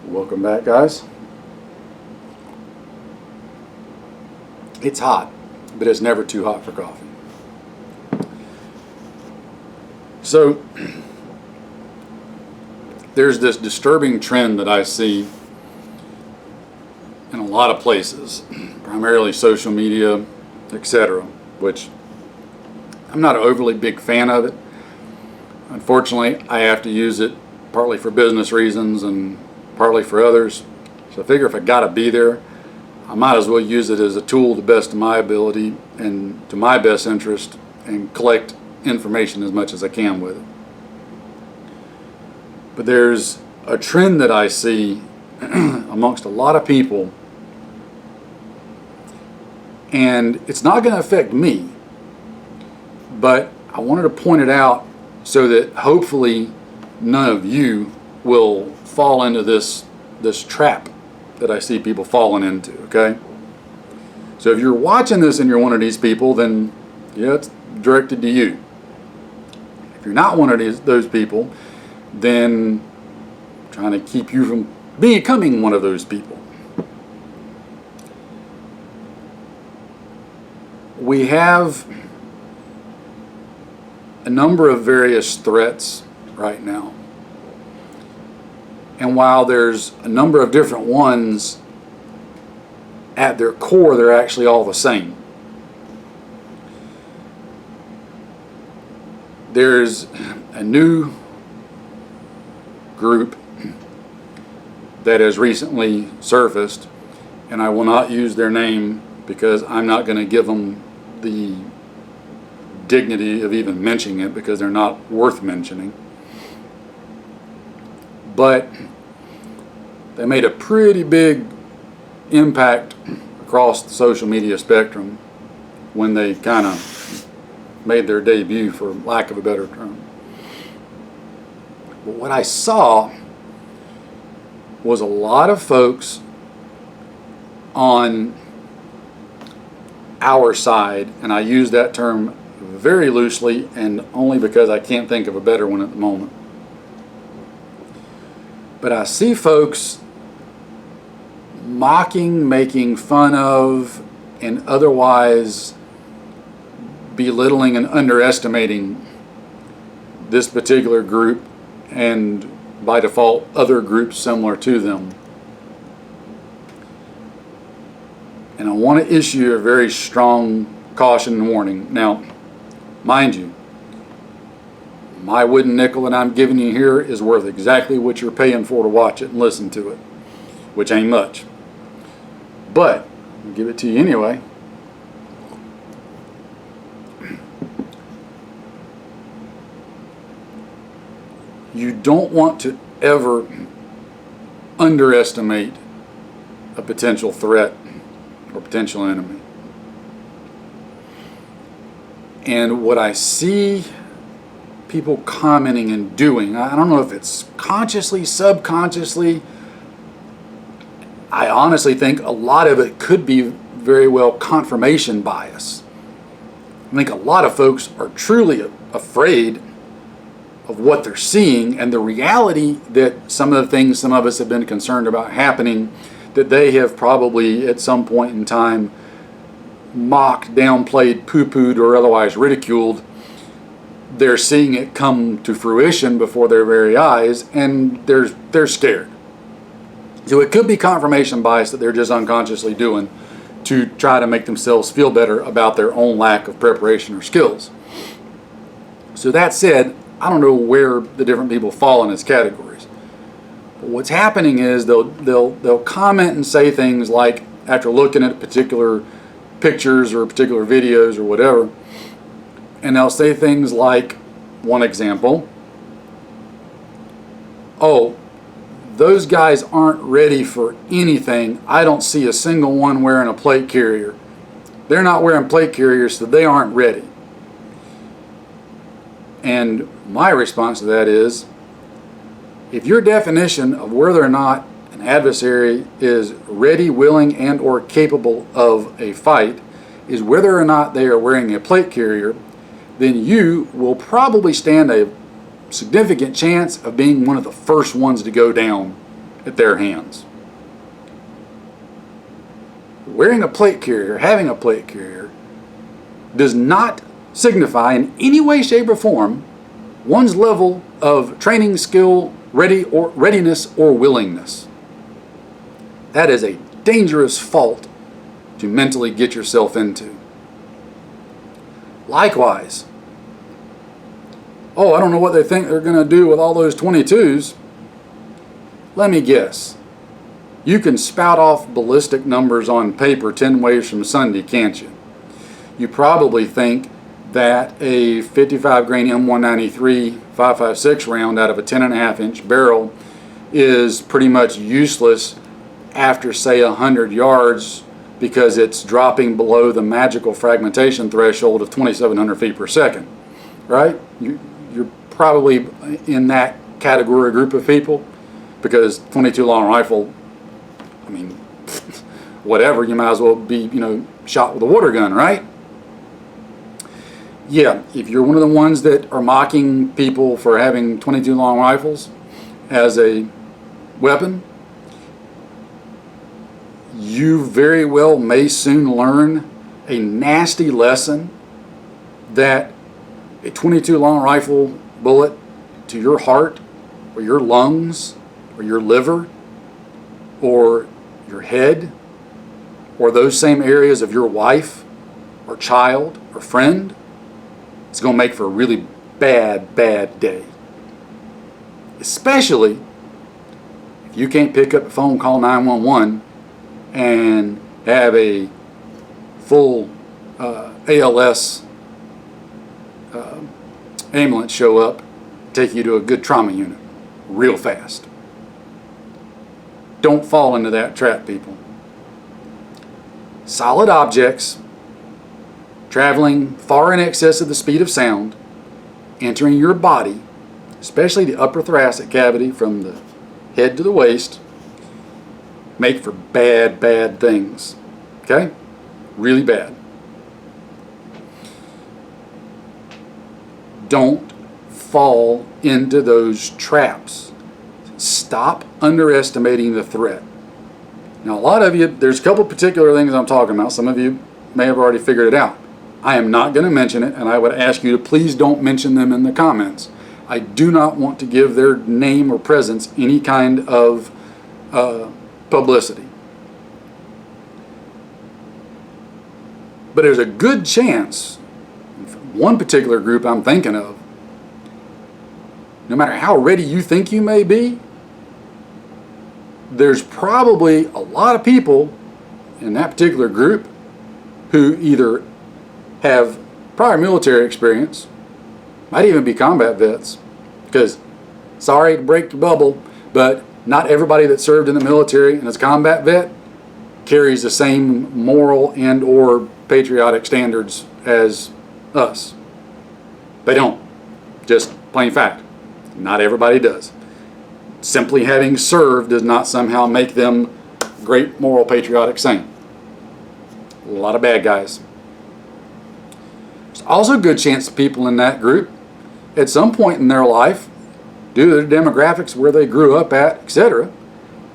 Welcome back, guys. It's hot, but it's never too hot for coffee. So there's this disturbing trend that I see in a lot of places, primarily social media, etc., which I'm not an overly big fan of it. Unfortunately, I have to use it partly for business reasons and partly for others. So I figure if I gotta be there, I might as well use it as a tool to the best of my ability and to my best interest and collect information as much as I can with it. But there's a trend that I see amongst a lot of people, and it's not going to affect me, but I wanted to point it out so that hopefully none of you will fall into this trap that I see people falling into, okay? So if you're watching this and you're one of these people, then yeah, it's directed to you. If you're not one of those people, then I'm trying to keep you from becoming one of those people. We have a number of various threats right now. And while there's a number of different ones, at their core, they're actually all the same. There's a new group that has recently surfaced, and I will not use their name because I'm not going to give them the dignity of even mentioning it because they're not worth mentioning. But they made a pretty big impact across the social media spectrum when they kind of made their debut, for lack of a better term. But what I saw was a lot of folks on our side, and I use that term very loosely and only because I can't think of a better one at the moment. But I see folks mocking, making fun of, and otherwise belittling and underestimating this particular group and by default other groups similar to them. And I want to issue a very strong caution and warning. Now, mind you, my wooden nickel that I'm giving you here is worth exactly what you're paying for to watch it and listen to it, which ain't much. But I'll give it to you anyway. You don't want to ever underestimate a potential threat or potential enemy. And what I see people commenting and doing, I don't know if it's consciously, subconsciously, I honestly think a lot of it could be very well confirmation bias. I think a lot of folks are truly afraid of what they're seeing and the reality that some of the things some of us have been concerned about happening, that they have probably at some point in time mocked, downplayed, poo-pooed, or otherwise ridiculed. They're seeing it come to fruition before their very eyes, and they're scared. So it could be confirmation bias that they're just unconsciously doing to try to make themselves feel better about their own lack of preparation or skills. So that said, I don't know where the different people fall in its categories. But what's happening is they'll comment and say things like, after looking at particular pictures or particular videos or whatever, and they'll say things like, one example, oh, those guys aren't ready for anything. I don't see a single one wearing a plate carrier. They're not wearing plate carriers, so they aren't ready. And my response to that is, if your definition of whether or not an adversary is ready, willing, and or capable of a fight is whether or not they are wearing a plate carrier, then you will probably stand a significant chance of being one of the first ones to go down at their hands. Wearing a plate carrier, having a plate carrier, does not signify in any way, shape, or form one's level of training, skill, readiness, or willingness. That is a dangerous fault to mentally get yourself into. Likewise, oh, I don't know what they think they're going to do with all those 22s. Let me guess. You can spout off ballistic numbers on paper 10 ways from Sunday, can't you? You probably think that a 55 grain M193 5.56 round out of a 10.5 inch barrel is pretty much useless after, say, 100 yards because it's dropping below the magical fragmentation threshold of 2,700 feet per second, right? You're probably in that category group of people, because 22 long rifle, I mean, whatever, you might as well be, shot with a water gun, right? Yeah, if you're one of the ones that are mocking people for having 22 long rifles as a weapon, you very well may soon learn a nasty lesson that a 22 long rifle bullet to your heart or your lungs or your liver or your head or those same areas of your wife or child or friend, it's going to make for a really bad day. Especially if you can't pick up the phone, call 911, and have a full ALS ambulance show up, take you to a good trauma unit real fast. Don't fall into that trap, people. Solid objects traveling far in excess of the speed of sound, entering your body, especially the upper thoracic cavity from the head to the waist, make for bad things. Okay? Really bad. Don't fall into those traps. Stop underestimating the threat. Now, a lot of you, there's a couple particular things I'm talking about. Some of you may have already figured it out. I am not going to mention it, and I would ask you to please don't mention them in the comments. I do not want to give their name or presence any kind of publicity. But there's a good chance, one particular group I'm thinking of, no matter how ready you think you may be, there's probably a lot of people in that particular group who either have prior military experience, might even be combat vets, because, sorry to break the bubble, but not everybody that served in the military and is a combat vet carries the same moral and or patriotic standards as us. They don't. Just plain fact. Not everybody does. Simply having served does not somehow make them great moral patriotic saint. A lot of bad guys. There's also a good chance that people in that group at some point in their life, due to their demographics, where they grew up at, etc.,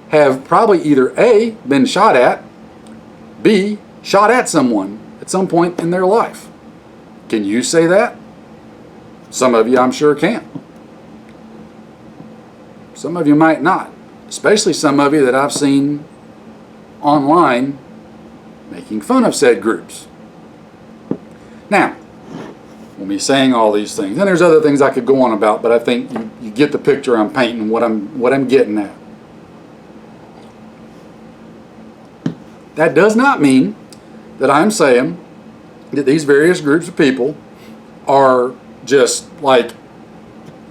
have probably either A, been shot at, B, shot at someone at some point in their life. Can you say that? Some of you, I'm sure, can. Some of you might not, especially some of you that I've seen online making fun of said groups. Now, when me saying all these things, and there's other things I could go on about, but I think you get the picture I'm painting, what I'm getting at. That does not mean that I'm saying that these various groups of people are just like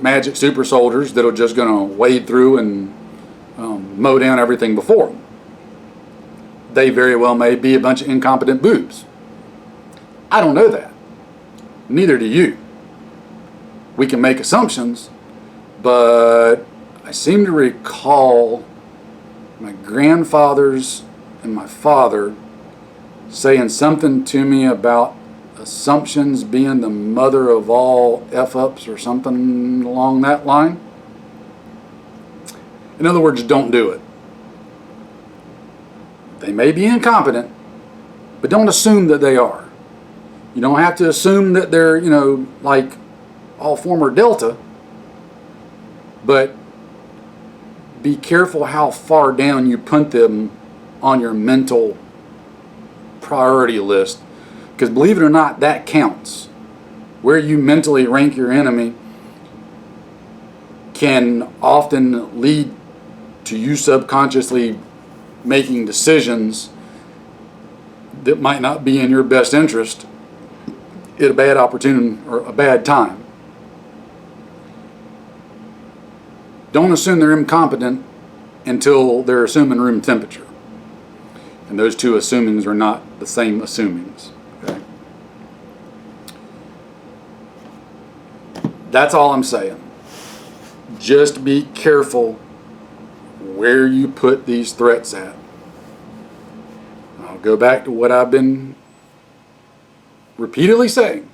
magic super soldiers that are just going to wade through and mow down everything before them. They very well may be a bunch of incompetent boobs. I don't know that. Neither do you. We can make assumptions, but I seem to recall my grandfathers and my father saying something to me about assumptions being the mother of all F-ups or something along that line. In other words, don't do it. They may be incompetent, but don't assume that they are. You don't have to assume that they're, like all former Delta, but be careful how far down you put them on your mental priority list, because believe it or not, that counts. Where you mentally rank your enemy can often lead to you subconsciously making decisions that might not be in your best interest at a bad opportunity or a bad time. Don't assume they're incompetent until they're assuming room temperature. And those two assumings are not the same assumings. Okay? That's all I'm saying. Just be careful where you put these threats at. I'll go back to what I've been repeatedly saying.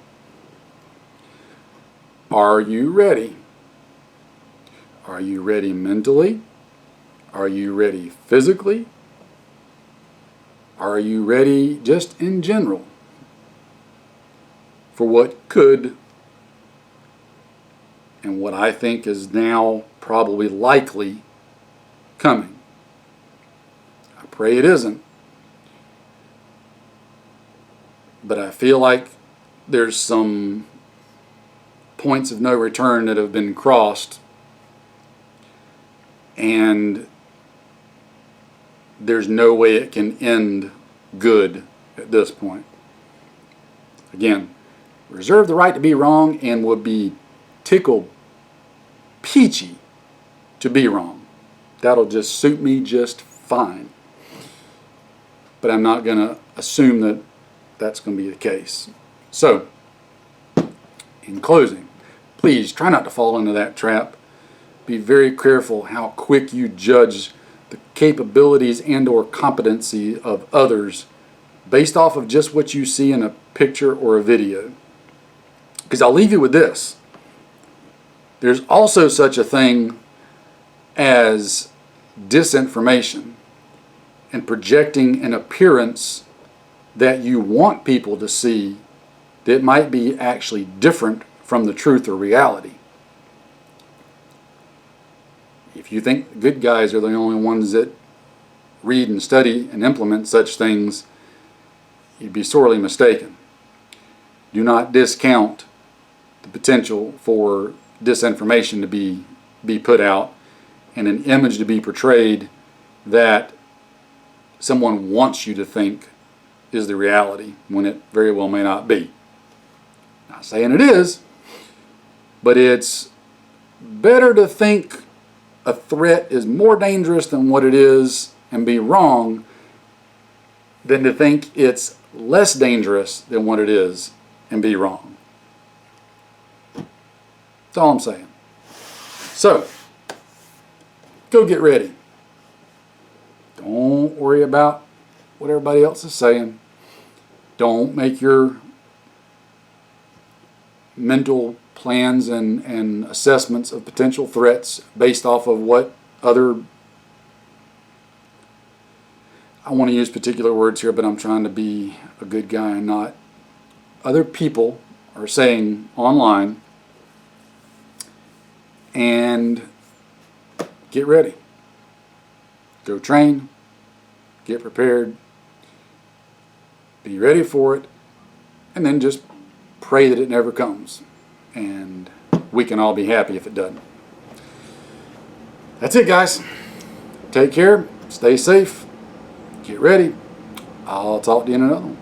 Are you ready? Are you ready mentally? Are you ready physically? Are you ready just in general for what could and what I think is now probably likely coming? I pray it isn't. But I feel like there's some points of no return that have been crossed, and there's no way it can end good at this point. Again, reserve the right to be wrong and would be tickled peachy to be wrong. That'll just suit me just fine. But I'm not going to assume that that's going to be the case. So, in closing, please try not to fall into that trap. Be very careful how quick you judge the capabilities and or competency of others based off of just what you see in a picture or a video. Because I'll leave you with this. There's also such a thing as disinformation and projecting an appearance that you want people to see that might be actually different from the truth or reality. If you think good guys are the only ones that read and study and implement such things, you'd be sorely mistaken. Do not discount the potential for disinformation to be put out and an image to be portrayed that someone wants you to think is the reality when it very well may not be. Not saying it is, but it's better to think a threat is more dangerous than what it is and be wrong than to think it's less dangerous than what it is and be wrong. That's all I'm saying. So, go get ready. Don't worry about what everybody else is saying. Don't make your mental plans and assessments of potential threats based off of what other, I want to use particular words here, but I'm trying to be a good guy and not, other people are saying online, and get ready. Go train, get prepared, be ready for it, and then just pray that it never comes. And we can all be happy if it doesn't. That's it, guys. Take care, stay safe, get ready. I'll talk to you in another one.